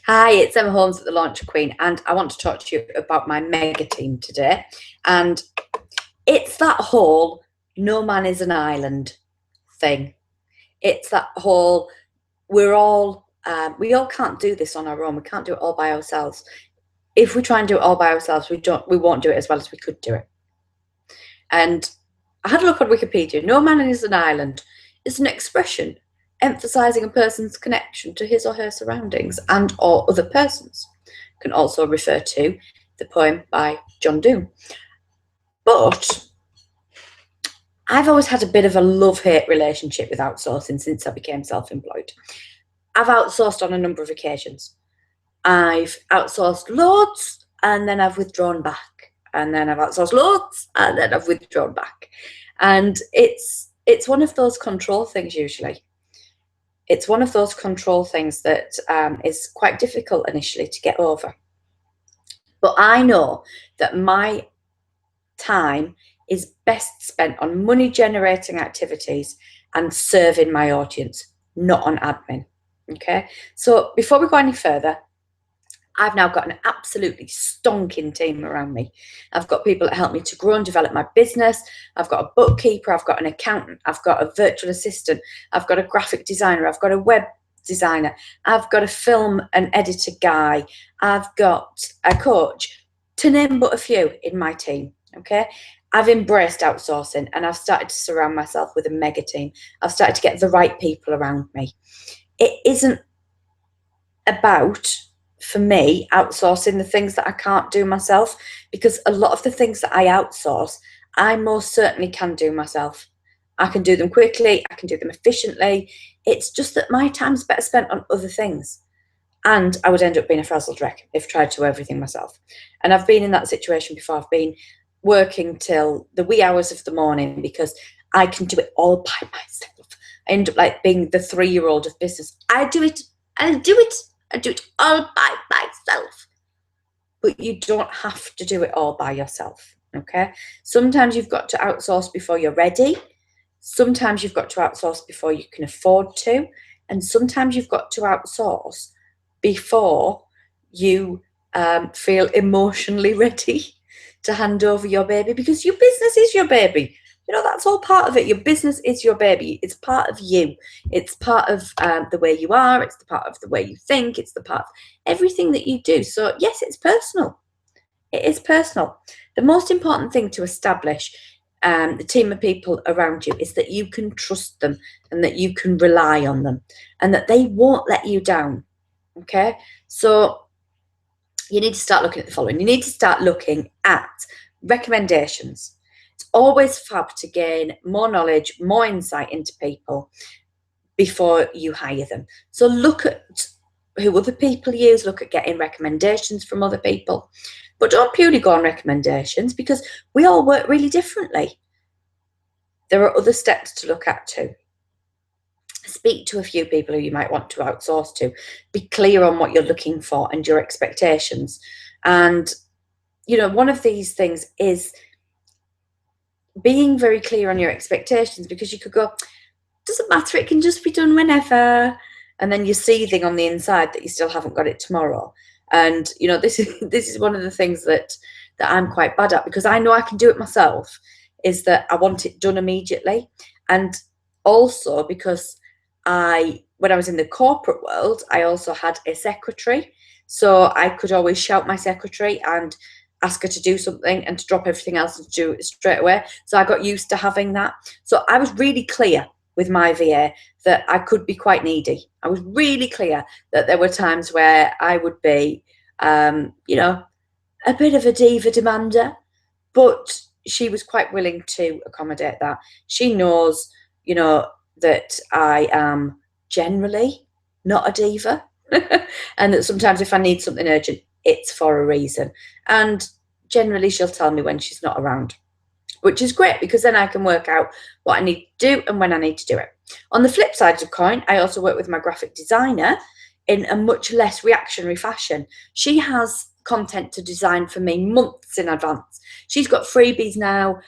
Hi, it's Emma Holmes at the Launch Queen, and I want to talk to you about my mega team today. And it's that whole no man is an island thing. It's that whole we all can't do this on our own. We can't do it all by ourselves. If we try and do it all by ourselves, we won't do it as well as we could do it. And I had a look on Wikipedia. No man is an island is an expression emphasizing a person's connection to his or her surroundings and or other persons. Can also refer to the poem by John Donne. But I've always had a bit of a love-hate relationship with outsourcing since I became self-employed. I've outsourced on a number of occasions. I've outsourced loads and then I've withdrawn back. And then I've outsourced loads and then I've withdrawn back. And it's one of those control things usually. It's one of those control things that is quite difficult initially to get over. But I know that my time is best spent on money generating activities and serving my audience, not on admin. Okay, so before we go any further, I've now got an absolutely stonking team around me. I've got people that help me to grow and develop my business. I've got a bookkeeper, I've got an accountant, I've got a virtual assistant, I've got a graphic designer, I've got a web designer, I've got a film and editor guy, I've got a coach, to name but a few in my team, okay? I've embraced outsourcing and I've started to surround myself with a mega team. I've started to get the right people around me. It isn't about, for me, outsourcing the things that I can't do myself, because a lot of the things that I outsource, I most certainly can do myself. I can do them quickly, I can do them efficiently. It's just that my time's better spent on other things. And I would end up being a frazzled wreck if I tried to do everything myself. And I've been in that situation before. I've been working till the wee hours of the morning because I can do it all by myself. I end up like being the 3-year-old of business. I do it all by myself. But you don't have to do it all by yourself, okay? Sometimes you've got to outsource before you're ready. Sometimes you've got to outsource before you can afford to. And sometimes you've got to outsource before you feel emotionally ready to hand over your baby, because your business is your baby. You know, that's all part of it. Your business is your baby. It's part of you. It's part of the way you are. It's the part of the way you think. It's the part of everything that you do. So yes, it's personal. It is personal. The most important thing to establish the team of people around you is that you can trust them and that you can rely on them and that they won't let you down. Okay, so you need to start looking at the following. You need to start looking at recommendations. It's always fab to gain more knowledge, more insight into people before you hire them. So look at who other people use, look at getting recommendations from other people. But don't purely go on recommendations, because we all work really differently. There are other steps to look at too. Speak to a few people who you might want to outsource to. Be clear on what you're looking for and your expectations. And, you know, one of these things is being very clear on your expectations, because you could go, doesn't matter, it can just be done whenever. And then you're seething on the inside that you still haven't got it tomorrow. And, you know, this is one of the things that I'm quite bad at, because I know I can do it myself, is that I want it done immediately. And also because when I was in the corporate world, I also had a secretary. So I could always shout my secretary and ask her to do something and to drop everything else and to do it straight away. So I got used to having that. So I was really clear with my VA that I could be quite needy. I was really clear that there were times where I would be, you know, a bit of a diva demander, but she was quite willing to accommodate that. She knows, you know, that I am generally not a diva and that sometimes if I need something urgent, it's for a reason. And generally she'll tell me when she's not around, which is great, because then I can work out what I need to do and when I need to do it. On the flip side of the coin, I also work with my graphic designer in a much less reactionary fashion. She has content to design for me months in advance. She's got freebies now,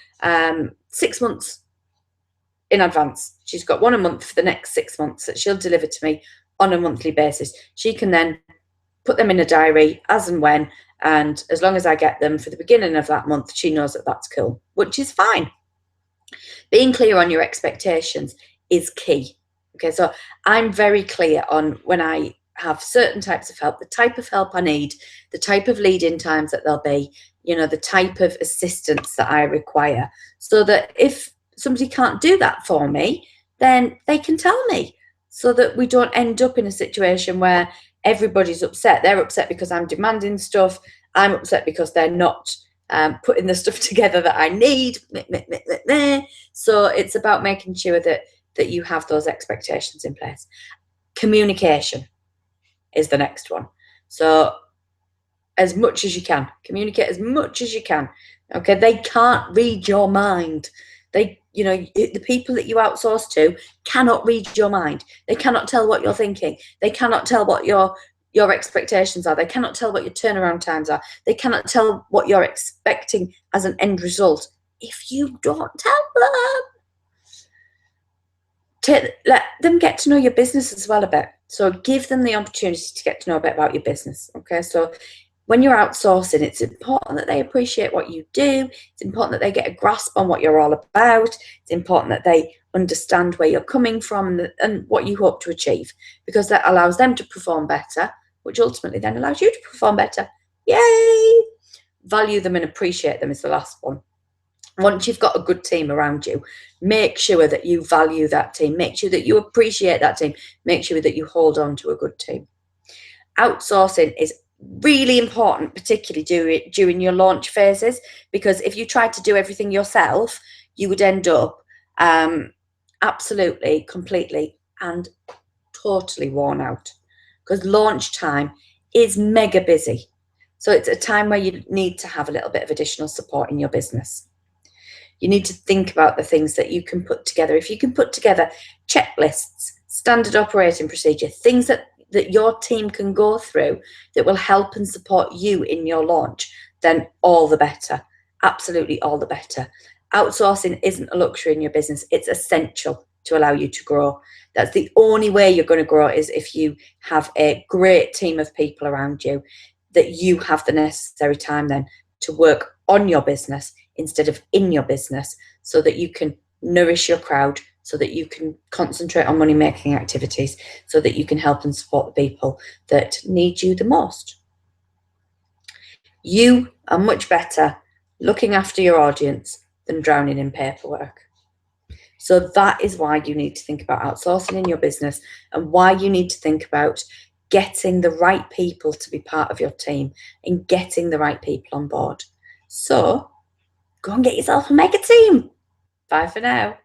6 months in advance. She's got one a month for the next 6 months that she'll deliver to me on a monthly basis. She can then put them in a diary as and when, and as long as I get them for the beginning of that month, she knows that that's cool, which is fine. Being clear on your expectations is key. Okay, so I'm very clear on when I have certain types of help, the type of help I need, the type of lead-in times that there'll be, the type of assistance that I require, so that if somebody can't do that for me, then they can tell me, so that we don't end up in a situation where everybody's upset. They're upset because I'm demanding stuff. I'm upset because they're not putting the stuff together that I need. So it's about making sure that you have those expectations in place. Communication is the next one. So as much as you can, communicate as much as you can. Okay, they can't read your mind. The people that you outsource to cannot read your mind. They cannot tell what you're thinking. They cannot tell what your expectations are. They cannot tell what your turnaround times are. They cannot tell what you're expecting as an end result if you don't tell them. Let them get to know your business as well a bit. So give them the opportunity to get to know a bit about your business. Okay, so when you're outsourcing, it's important that they appreciate what you do. It's important that they get a grasp on what you're all about. It's important that they understand where you're coming from and what you hope to achieve, because that allows them to perform better, which ultimately then allows you to perform better. Yay! Value them and appreciate them is the last one. Once you've got a good team around you, make sure that you value that team. Make sure that you appreciate that team. Make sure that you hold on to a good team. Outsourcing is really important, particularly during your launch phases, because if you tried to do everything yourself, you would end up absolutely, completely and totally worn out, because launch time is mega busy. So it's a time where you need to have a little bit of additional support in your business. You need to think about the things that you can put together. If you can put together checklists, standard operating procedure, things that your team can go through that will help and support you in your launch, then all the better. Absolutely all the better. Outsourcing isn't a luxury in your business. It's essential to allow you to grow. That's the only way you're going to grow, is if you have a great team of people around you, that you have the necessary time then to work on your business instead of in your business, so that you can nourish your crowd, so that you can concentrate on money-making activities, so that you can help and support the people that need you the most. You are much better looking after your audience than drowning in paperwork. So that is why you need to think about outsourcing in your business, and why you need to think about getting the right people to be part of your team and getting the right people on board. So go and get yourself a mega team. Bye for now.